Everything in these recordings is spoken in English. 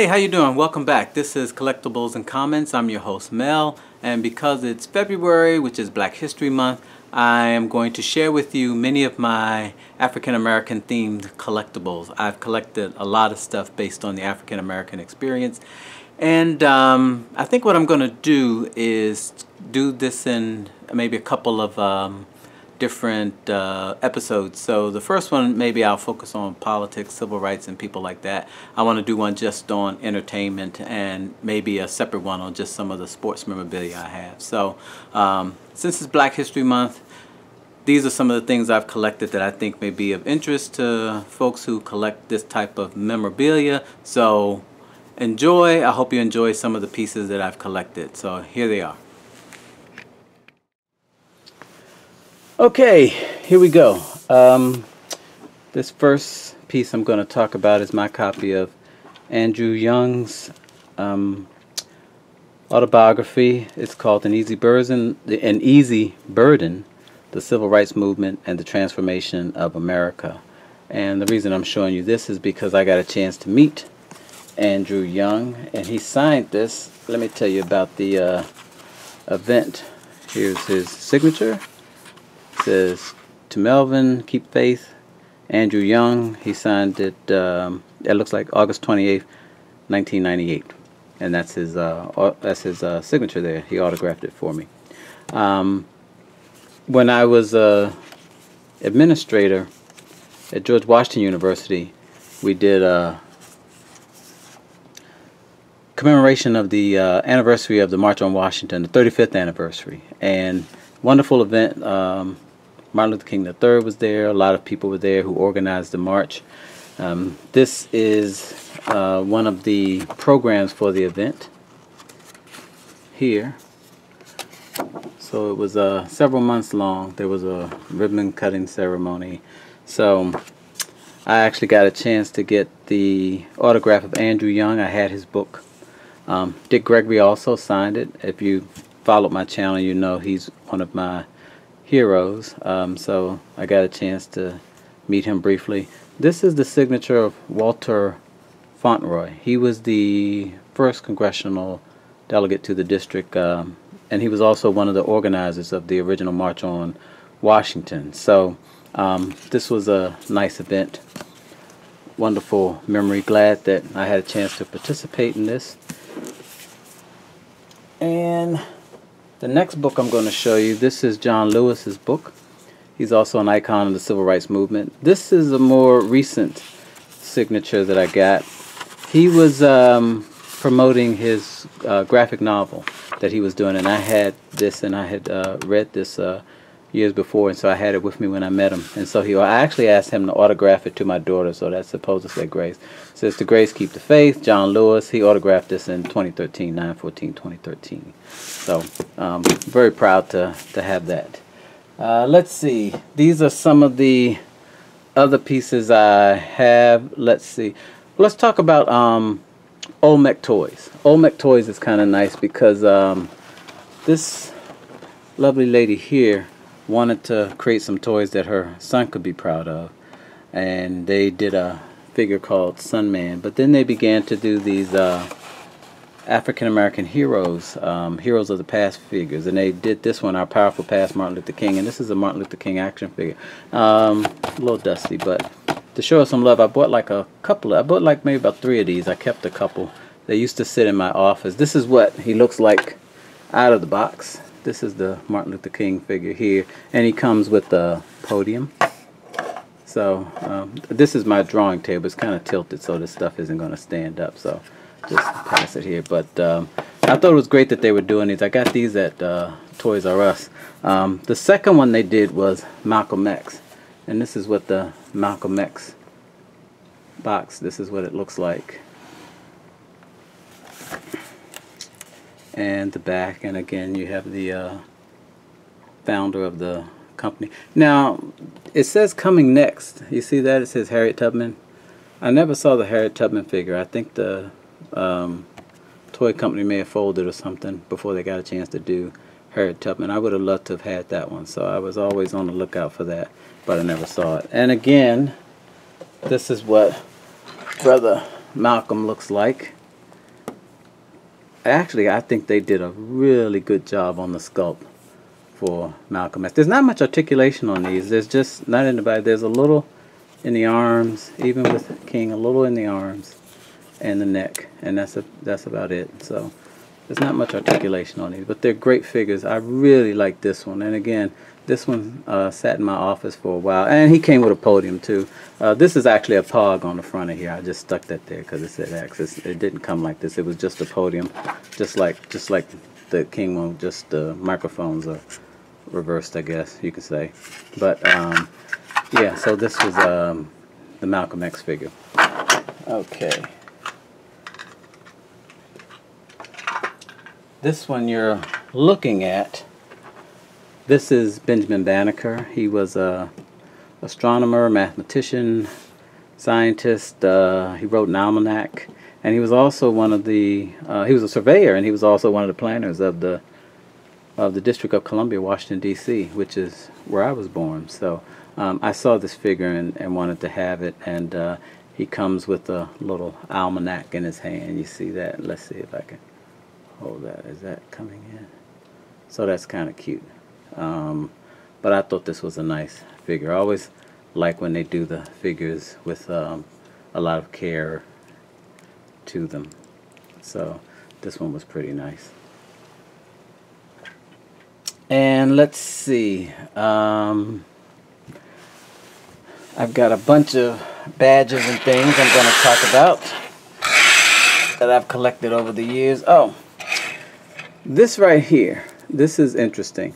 Hey, how you doing? Welcome back. This is Collectibles and Comments. I'm your host Mel, and because it's February, which is Black History Month, I am going to share with you many of my African American themed collectibles. I've collected a lot of stuff based on the African American experience, and I think what I'm going to do is do this in maybe a couple of different episodes. So the first one, maybe I'll focus on politics, civil rights, and people like that. I want to do one just on entertainment, and maybe a separate one on just some of the sports memorabilia I have. So since it's Black History Month, these are some of the things I've collected that I think may be of interest to folks who collect this type of memorabilia. So enjoy. I hope you enjoy some of the pieces that I've collected. So here they are. Okay, here we go. This first piece I'm going to talk about is my copy of Andrew Young's autobiography. It's called An Easy Burden, The Civil Rights Movement and the Transformation of America. And the reason I'm showing you this is because I got a chance to meet Andrew Young, and he signed this. Let me tell you about the event. Here's his signature. It says, "To Melvin, keep faith, Andrew Young." He signed it, it looks like August 28th, 1998. And that's his signature there. He autographed it for me. When I was administrator at George Washington University, we did a commemoration of the anniversary of the March on Washington, the 35th anniversary. And wonderful event. Martin Luther King III was there. A lot of people were there who organized the march. This is one of the programs for the event here. So it was several months long. There was a ribbon cutting ceremony. So I actually got a chance to get the autograph of Andrew Young. I had his book. Dick Gregory also signed it. If you followed my channel, you know he's one of my heroes. So I got a chance to meet him briefly. This is the signature of Walter Fauntleroy. He was the first congressional delegate to the district, and he was also one of the organizers of the original March on Washington. So this was a nice event. Wonderful memory. Glad that I had a chance to participate in this. And the next book I'm going to show you, this is John Lewis's book. He's also an icon of the civil rights movement. This is a more recent signature that I got. He was promoting his graphic novel that he was doing, and I had this, and I had read this years before, and so I had it with me when I met him. And so I actually asked him to autograph it to my daughter, so that's supposed to say Grace. It says, "To Grace keep the faith, John Lewis." He autographed this in 2013, 9/14/2013. So very proud to have that. Let's see. These are some of the other pieces I have. Let's see. Let's talk about Olmec Toys. Olmec Toys is kind of nice because this lovely lady here wanted to create some toys that her son could be proud of, and they did a figure called Sunman. But then they began to do these African American heroes, heroes of the past figures, and they did this one, Our Powerful Past, Martin Luther King, and this is a Martin Luther King action figure. A little dusty, but to show us some love, I bought like a couple. I bought like maybe about 3 of these. I kept a couple. They used to sit in my office. This is what he looks like out of the box. This is the Martin Luther King figure here, and he comes with the podium. So this is my drawing table. It's kind of tilted, so this stuff isn't going to stand up, so just pass it here. But I thought it was great that they were doing these. I got these at Toys R Us. The second one they did was Malcolm X, and this is what the Malcolm X box, this is what it looks like. And the back, and again you have the founder of the company. Now it says coming next. You see that? It says Harriet Tubman. I never saw the Harriet Tubman figure. I think the toy company may have folded or something before they got a chance to do Harriet Tubman. I would have loved to have had that one, so I was always on the lookout for that, but I never saw it. And again, this is what Brother Malcolm looks like. actually, I think they did a really good job on the sculpt for Malcolm X. There's not much articulation on these. There's just not in the back. There's a little in the arms, even with King, a little in the arms and the neck, and that's about it. So there's not much articulation on these, but they're great figures. I really like this one, and again, this one sat in my office for a while, and he came with a podium too. This is actually a pog on the front of here. I just stuck that there because it said X. It didn't come like this. It was just a podium, just like the King one. Just the microphones are reversed, I guess you could say. But yeah, so this was the Malcolm X figure. Okay. This one you're looking at, this is Benjamin Banneker. He was a astronomer, mathematician, scientist. He wrote an almanac, and he was also one of the he was a surveyor, and he was also one of the planners of the District of Columbia, Washington D.C., which is where I was born. So I saw this figure and wanted to have it, and he comes with a little almanac in his hand. You see that? Let's see if I can hold that. Is that coming in? So that's kind of cute. But I thought this was a nice figure. I always like when they do the figures with a lot of care to them. So this one was pretty nice. And let's see. I've got a bunch of badges and things I'm going to talk about that I've collected over the years. Oh, this right here. This is interesting.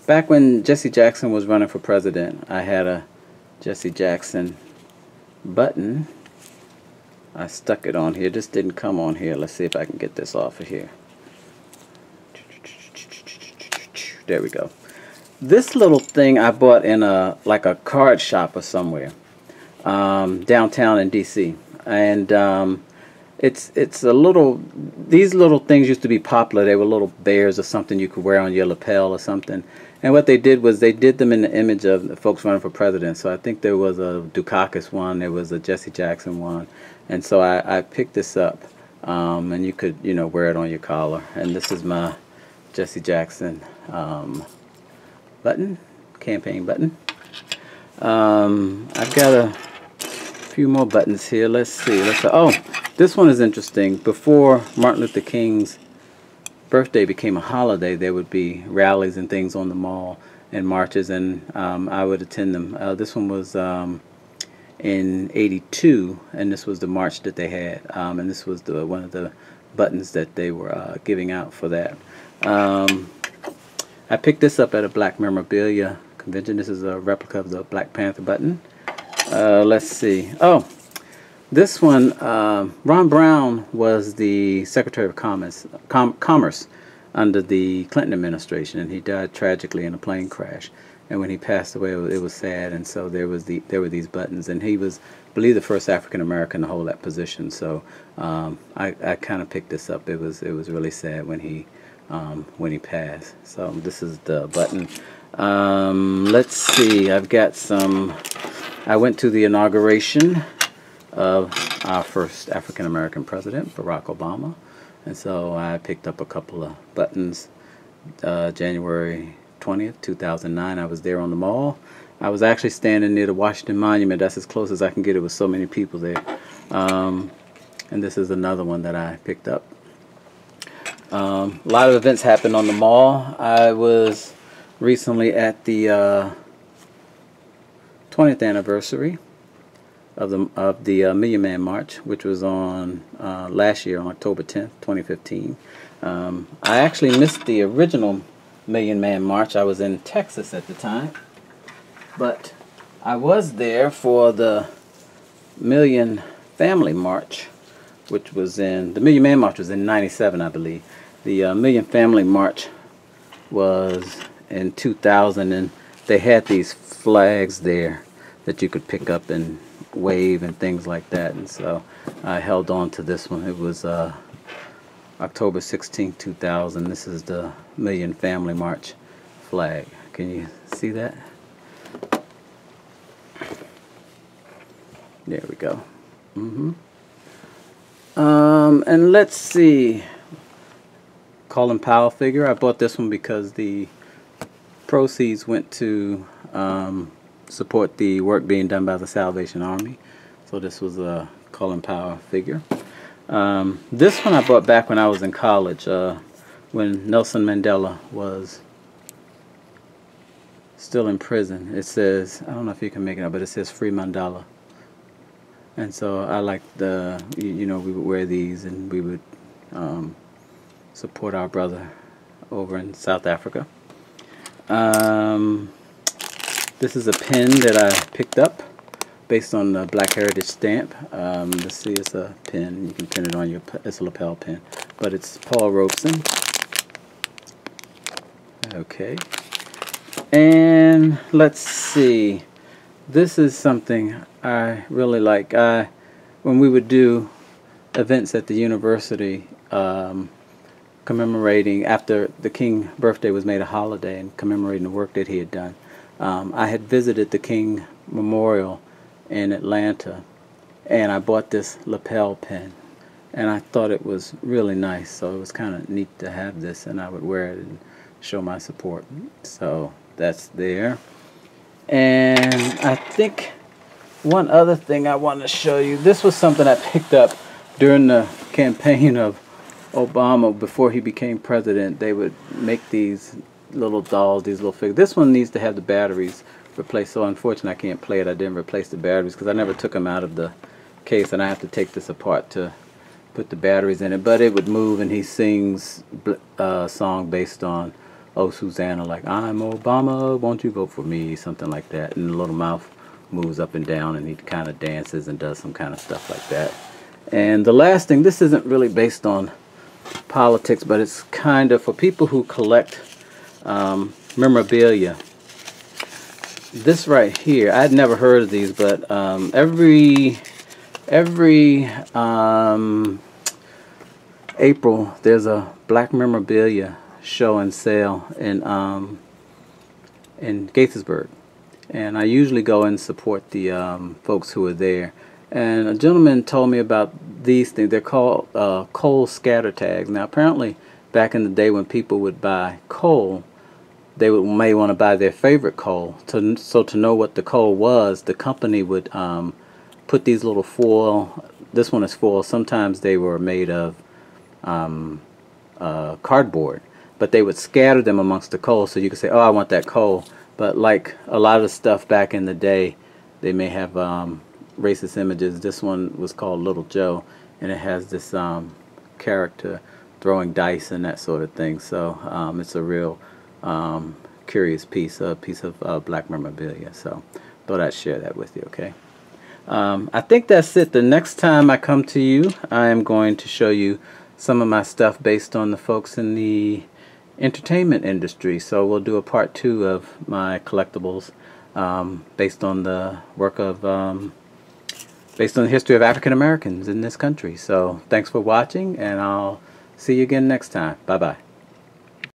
Back when Jesse Jackson was running for president, I had a Jesse Jackson button. I stuck it on here. This didn't come on here. Let's see if I can get this off of here. There we go. This little thing I bought in like a card shop or somewhere downtown in DC, and it's a little. These little things used to be popular. They were little bears or something you could wear on your lapel or something. And what they did was they did them in the image of the folks running for president. So I think there was a Dukakis one, there was a Jesse Jackson one, and so I picked this up, and you could wear it on your collar. And this is my Jesse Jackson button, campaign button. I've got a few more buttons here. Let's see. Oh, this one is interesting. Before Martin Luther King's birthday became a holiday, there would be rallies and things on the mall and marches, and I would attend them. This one was in '82, and this was the march that they had, and this was one of the buttons that they were giving out for that. I picked this up at a Black Memorabilia convention. This is a replica of the Black Panther button. Let's see. Oh, this one, Ron Brown was the Secretary of Commerce under the Clinton administration, and he died tragically in a plane crash. And when he passed away, it was sad. And so there were these buttons, and he was, I believe, the first African American to hold that position. So I kind of picked this up. It was really sad when he passed. So this is the button. Let's see. I've got some. I went to the inauguration of our first African American president, Barack Obama, and so I picked up a couple of buttons. January 20th, 2009, I was there on the mall. I was actually standing near the Washington Monument. That's as close as I can get. It was so many people there. And this is another one that I picked up. A lot of events happened on the mall. I was recently at the 20th anniversary of the Million Man March, which was on last year on October 10th, 2015. I actually missed the original Million Man March. I was in Texas at the time, but I was there for the Million Family March, which was the Million Man March was in '97, I believe. The Million Family March was in 2000, and they had these flags there that you could pick up and wave and things like that, and so I held on to this one. It was October 16, 2000. This is the Million Family March flag. Can you see that? There we go. And let's see, Colin Powell figure. I bought this one because the proceeds went to support the work being done by the Salvation Army. So this was a Colin Powell figure. This one I bought back when I was in college, when Nelson Mandela was still in prison. It says, I don't know if you can make it out, but it says Free Mandela. And so I like the, you know, we would wear these and we would support our brother over in South Africa. This is a pen that I picked up based on the Black Heritage stamp. Let's see, it's a pen. You can pin it on your, it's a lapel pen. But it's Paul Robeson. Okay. And let's see. This is something I really like. When we would do events at the university, commemorating after the King birthday was made a holiday and commemorating the work that he had done. I had visited the King Memorial in Atlanta and I bought this lapel pin and I thought it was really nice, so it was kind of neat to have this, and I would wear it and show my support. So that's there. And I think one other thing I want to show you, this was something I picked up during the campaign of Obama before he became president. They would make these little dolls, these little figures. This one needs to have the batteries replaced, so unfortunately I can't play it. I didn't replace the batteries because I never took them out of the case, and I have to take this apart to put the batteries in it. But it would move, and he sings a song based on Oh Susanna, like I'm Obama, won't you vote for me, something like that. And the little mouth moves up and down, and he kind of dances and does some kind of stuff like that. And the last thing, this isn't really based on politics, but it's kind of for people who collect memorabilia. This right here, I'd never heard of these, but every April there's a black memorabilia show and sale in Gaithersburg, and I usually go and support the folks who are there. And a gentleman told me about these things. They're called coal scatter tags. Now apparently back in the day when people would buy coal, they may want to buy their favorite coal. So to know what the coal was, the company would put these little foil, this one is foil, sometimes they were made of cardboard, but they would scatter them amongst the coal so you could say, oh, I want that coal. But like a lot of stuff back in the day, they may have racist images. This one was called Little Joe, and it has this character throwing dice and that sort of thing. So it's a real curious piece of black memorabilia. So thought I'd share that with you. Okay. I think that's it. The next time I come to you, I am going to show you some of my stuff based on the folks in the entertainment industry. So we'll do a part 2 of my collectibles based on the work of based on the history of African Americans in this country. So thanks for watching, and I'll see you again next time. Bye bye.